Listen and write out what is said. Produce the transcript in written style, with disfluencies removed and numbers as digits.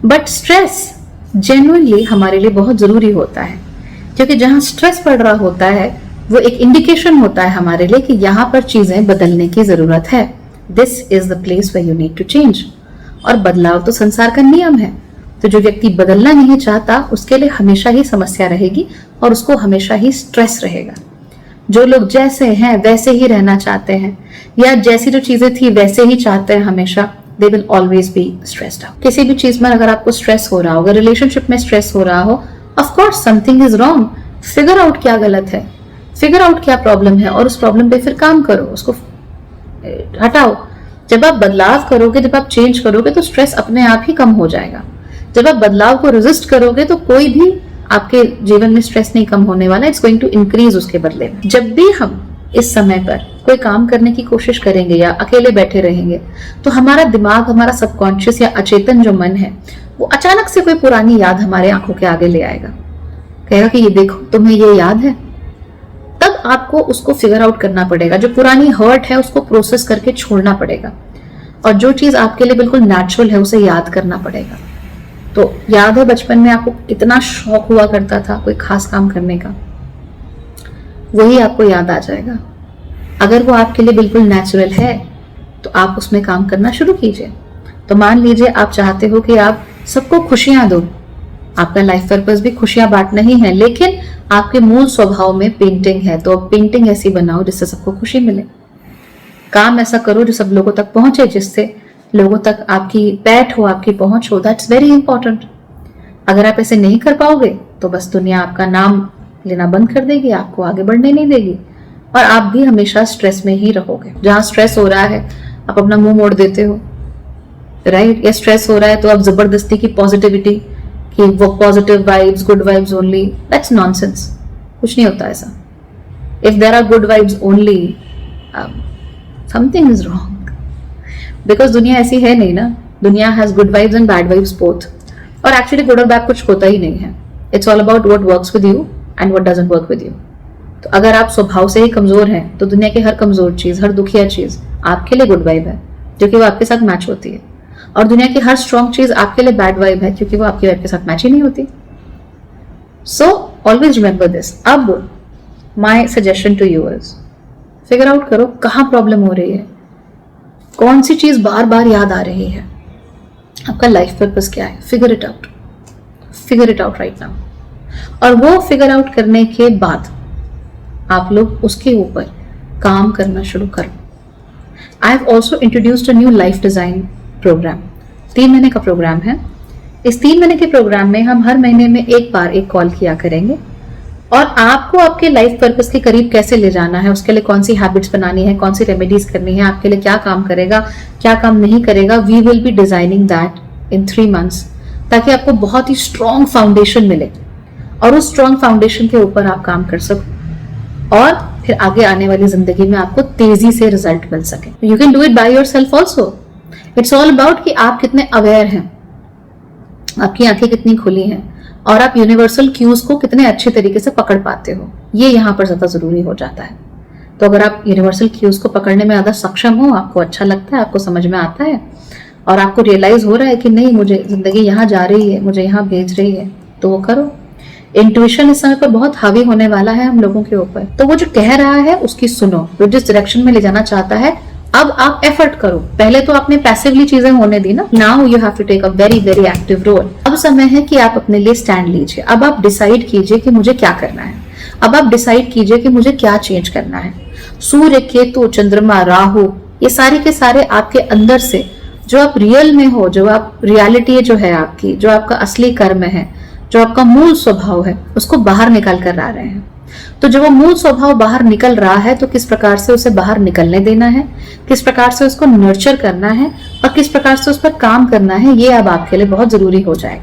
But stress genuinely हमारे लिए बहुत जरूरी होता है, क्योंकि जहां स्ट्रेस पड़ रहा होता है वो एक इंडिकेशन होता है हमारे लिए कि यहाँ पर चीजें बदलने की जरूरत है। This is the place where you need to change. और बदलाव तो संसार का नियम है, तो जो व्यक्ति बदलना नहीं चाहता उसके लिए हमेशा ही समस्या रहेगी और उसको हमेशा ही स्ट्रेस रहेगा। जो लोग जैसे हैं वैसे ही रहना चाहते हैं या जैसी जो चीजें थी वैसे ही चाहते हैं हमेशा, they will always be stressed out. किसी भी चीज में अगर आपको स्ट्रेस हो रहा हो, अगर रिलेशनशिप में स्ट्रेस हो रहा हो, of course something is wrong. Figure out क्या गलत है, फिगर आउट क्या प्रॉब्लम है और उस प्रॉब्लम पे फिर काम करो, उसको हटाओ। जब आप बदलाव करोगे, जब आप चेंज करोगे तो स्ट्रेस अपने आप ही कम हो जाएगा। जब आप बदलाव को रेजिस्ट करोगे तो कोई भी आपके जीवन में स्ट्रेस नहीं कम होने वाला, इट्स गोइंग टू इंक्रीज उसके बदले में। जब भी हम इस समय पर कोई काम करने की कोशिश करेंगे या अकेले बैठे रहेंगे तो हमारा दिमाग, हमारा सबकॉन्शियस या अचेतन जो मन है वो अचानक से कोई पुरानी याद हमारे आंखों के आगे ले आएगा, कहेगा कि ये देखो तुम्हें ये याद है। तब आपको उसको फिगर आउट करना पड़ेगा, जो पुरानी हर्ट है उसको प्रोसेस करके छोड़ना पड़ेगा और जो चीज आपके लिए बिल्कुल नेचुरल है उसे याद करना पड़ेगा। तो याद है बचपन में आपको कितना शौक हुआ करता था कोई खास काम करने का, वही आपको याद आ जाएगा। अगर वो आपके लिए बिल्कुल नेचुरल है तो आप उसमें काम करना शुरू कीजिए। तो मान लीजिए आप चाहते हो कि आप सबको खुशियां दो, आपका लाइफ पर्पस भी खुशियां बांटना ही है, लेकिन आपके मूल स्वभाव में पेंटिंग है, तो पेंटिंग ऐसी बनाओ जिससे सबको खुशी मिले। काम ऐसा करो जो सब लोगों तक पहुंचे, जिससे लोगों तक आपकी पैठ हो, आपकी पहुंच हो। That's very important. अगर आप ऐसे नहीं कर पाओगे तो बस दुनिया आपका नाम लेना बंद कर देगी, आपको आगे बढ़ने नहीं देगी और आप भी हमेशा स्ट्रेस में ही रहोगे। जहां स्ट्रेस हो रहा है आप अपना मुंह मोड़ देते हो, राइट? या स्ट्रेस हो रहा है तो आप जबरदस्ती की पॉजिटिविटी, कि वो positive vibes, good vibes only, that's nonsense. कुछ नहीं होता ऐसा। If there are good vibes only, something is wrong, because दुनिया ऐसी है नहीं ना। दुनिया has good vibes and bad vibes both. और एक्चुअली गुड और बैड कुछ होता ही नहीं है। It's all about what works with you and what doesn't work with you. तो अगर आप स्वभाव से ही कमजोर हैं तो दुनिया की हर कमजोर चीज, हर दुखिया चीज आपके लिए गुड वाइब है, जो कि वो आपके साथ मैच होती है। और दुनिया की हर स्ट्रॉन्ग चीज आपके लिए बैड वाइब है, क्योंकि वो आपकी वाइब के साथ मैच ही नहीं होती। So always remember this. अब my suggestion to you is, figure out करो कहाँ प्रॉब्लम हो रही है, कौन सी चीज बार बार याद आ रही है, आपका लाइफ पर्पस क्या है। Figure it out, figure it out right now. और वो फिगर आउट करने के बाद आप लोग उसके ऊपर काम करना शुरू करो। I have also introduced a new life design programme. 3 महीने का प्रोग्राम है। इस 3 महीने के प्रोग्राम में हम हर महीने में एक बार एक कॉल किया करेंगे और आपको आपके लाइफ पर्पस के करीब कैसे ले जाना है, उसके लिए कौन सी हैबिट्स बनानी है, कौन सी रेमेडीज करनी है, आपके लिए क्या काम करेगा, क्या काम नहीं करेगा, we will be designing that in 3 months, ताकि आपको बहुत ही स्ट्रॉन्ग फाउंडेशन मिले और उस स्ट्रॉन्ग फाउंडेशन के ऊपर आप काम कर सको और फिर आगे आने वाली जिंदगी में आपको तेजी से रिजल्ट मिल सके। You can do it by yourself also. It's all about कि आप कितने अवेयर हैं, आपकी आंखें कितनी खुली हैं और आप यूनिवर्सल क्यूज को कितने अच्छे तरीके से पकड़ पाते हो, ये यहाँ पर ज्यादा जरूरी हो जाता है। तो अगर आप यूनिवर्सल क्यूज को पकड़ने में ज्यादा सक्षम हो, आपको अच्छा लगता है, आपको समझ में आता है और आपको रियलाइज हो रहा है कि नहीं मुझे जिंदगी यहाँ जा रही है, मुझे यहाँ भेज रही है, तो वो करो। इंट्यूशन इस समय पर बहुत हावी होने वाला है हम लोगों के ऊपर, तो वो जो कह रहा है उसकी सुनो, वो जिस डायरेक्शन में ले जाना चाहता है अब आप एफर्ट करो। पहले तो आपने पैसिवली चीजें होने दी ना, now you have to take a very very active role. अब समय है कि आप अपने लिए स्टैंड लीजिए। अब आप डिसाइड कीजिए कि मुझे क्या करना है। अब आप डिसाइड कीजिए कि मुझे क्या चेंज करना है। सूर्य, केतु, चंद्रमा, राहु, ये सारे के सारे आपके अंदर से जो आप रियल में हो, जो आप रियलिटी जो है आपकी, जो आपका असली कर्म है, जो आपका मूल स्वभाव है, उसको बाहर निकाल कर आ रहे हैं। तो जब वो मूल स्वभाव बाहर निकल रहा है तो किस प्रकार से उसे बाहर निकलने देना है, किस प्रकार से उसको नर्चर करना है और किस प्रकार से उस पर काम करना है, ये अब आपके लिए बहुत जरूरी हो जाएगा।